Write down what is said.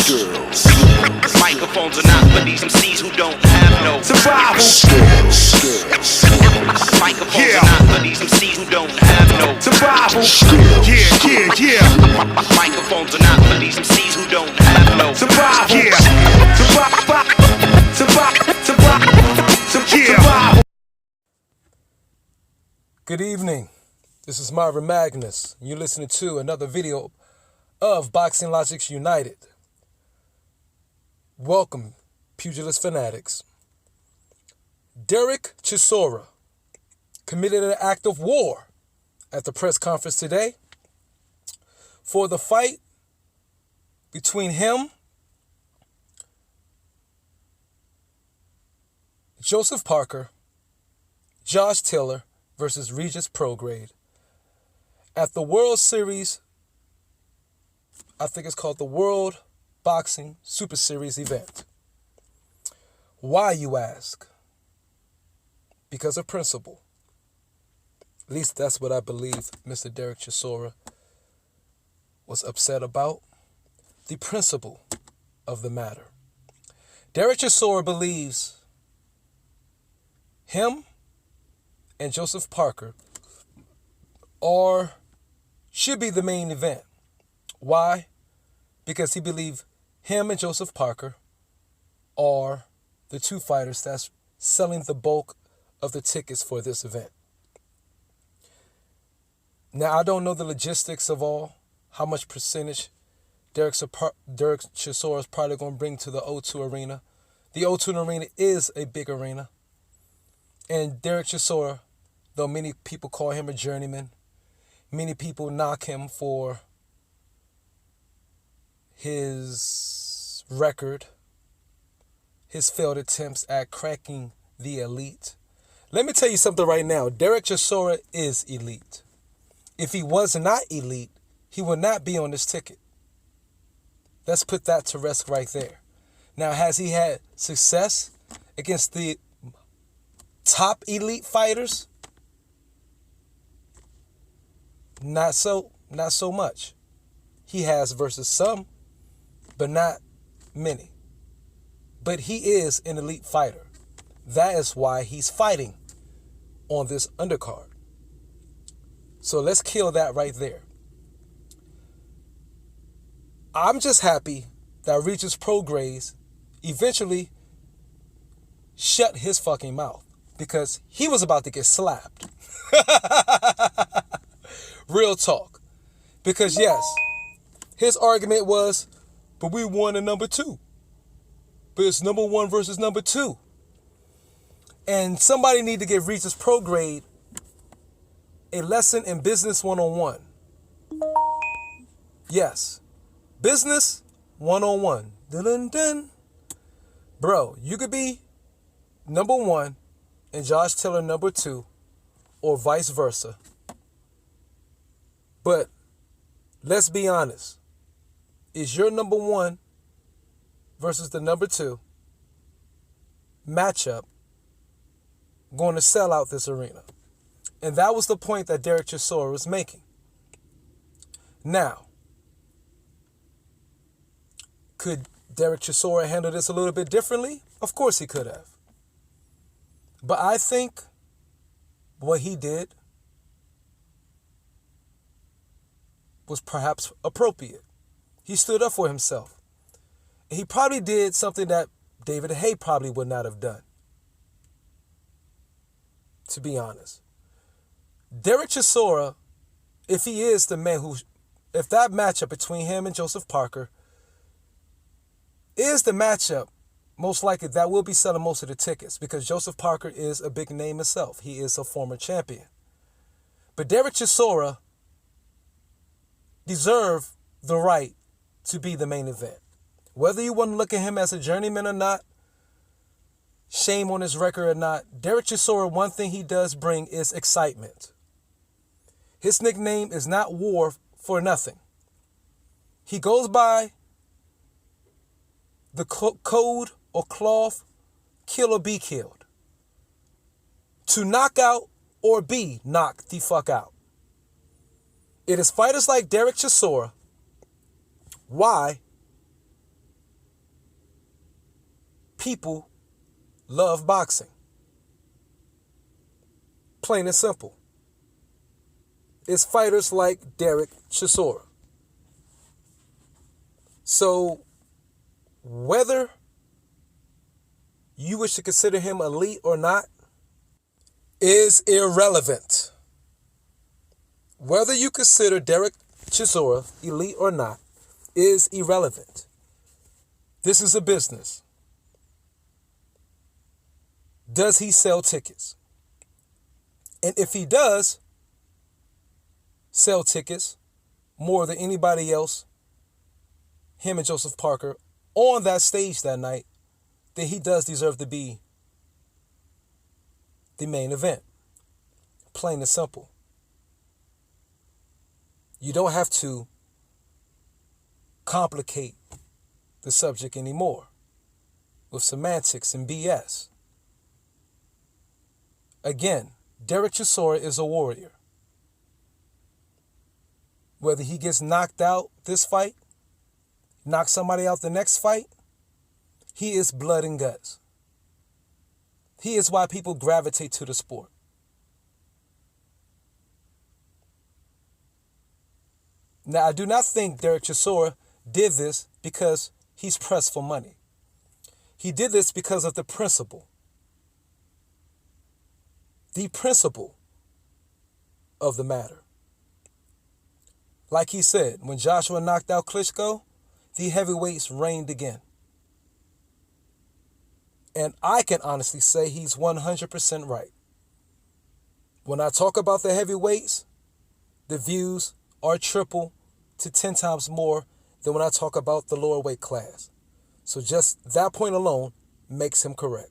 Microphones are not for these MCs who don't have no survival. Microphones are not for these MCs who don't have no survival. Microphones are not for these MCs who don't have no survival. Good evening. This is Marvin Magnus. You're listening to another video of Boxing Logics United. Welcome, pugilist fanatics. Dereck Chisora committed an act of war at the press conference today for the fight between him, Joseph Parker, Josh Taylor versus Regis Prograis at the World Series, I think it's called the World Boxing Super Series event. Why, you ask? Because of principle. At least that's what I believe Mr. Dereck Chisora was upset about. The principle of the matter. Dereck Chisora believes him and Joseph Parker should be the main event. Why? Because he believes him and Joseph Parker are the two fighters that's selling the bulk of the tickets for this event. Now, I don't know the logistics of how much percentage Dereck Chisora is probably going to bring to the O2 Arena. The O2 Arena is a big arena. And Dereck Chisora, though many people call him a journeyman, many people knock him for his record, his failed attempts at cracking the elite. Let me tell you something right now. Dereck Chisora is elite. If he was not elite, he would not be on this ticket. Let's put that to rest right there. Now, has he had success against the top elite fighters? Not so much. He has versus some, but not many. But he is an elite fighter. That is why he's fighting on this undercard. So let's kill that right there. I'm just happy that Regis Prograis eventually shut his fucking mouth because he was about to get slapped. Real talk. Because yes, his argument was, but we won in number 2. But it's number 1 versus number 2. And somebody need to give Regis Prograis a lesson in business 101. Yes. Business 101. Dun dun dun. Bro, you could be number 1 and Josh Taylor number 2, or vice versa. But let's be honest. Is your number 1 versus the number 2 matchup going to sell out this arena? And that was the point that Dereck Chisora was making. Now, could Dereck Chisora handle this a little bit differently? Of course he could have. But I think what he did was perhaps appropriate. He stood up for himself. And he probably did something that David Haye probably would not have done. To be honest. Dereck Chisora, if he is the man if that matchup between him and Joseph Parker is the matchup, most likely that will be selling most of the tickets because Joseph Parker is a big name himself. He is a former champion. But Dereck Chisora deserved the right to be the main event. Whether you want to look at him as a journeyman or not, shame on his record or not, Dereck Chisora, one thing he does bring is excitement. His nickname is not War for nothing. He goes by the code or cloth, kill or be killed. To knock out or be knocked the fuck out. It is fighters like Dereck Chisora why people love boxing. Plain and simple. It's fighters like Dereck Chisora. So, whether you wish to consider him elite or not is irrelevant. Whether you consider Dereck Chisora elite or not is irrelevant. This is a business. Does he sell tickets? And if he does sell tickets more than anybody else, him and Joseph Parker, on that stage that night, then he does deserve to be the main event. Plain and simple. You don't have to complicate the subject anymore with semantics and BS. Again, Dereck Chisora is a warrior. Whether he gets knocked out this fight, knocks somebody out the next fight, he is blood and guts. He is why people gravitate to the sport. Now, I do not think Dereck Chisora did this because he's pressed for money. He did this because of the principle. The principle of the matter. Like he said, when Joshua knocked out Klitschko, the heavyweights reigned again. And I can honestly say he's 100% right. When I talk about the heavyweights, the views are triple to 10 times more than when I talk about the lower weight class. So just that point alone makes him correct.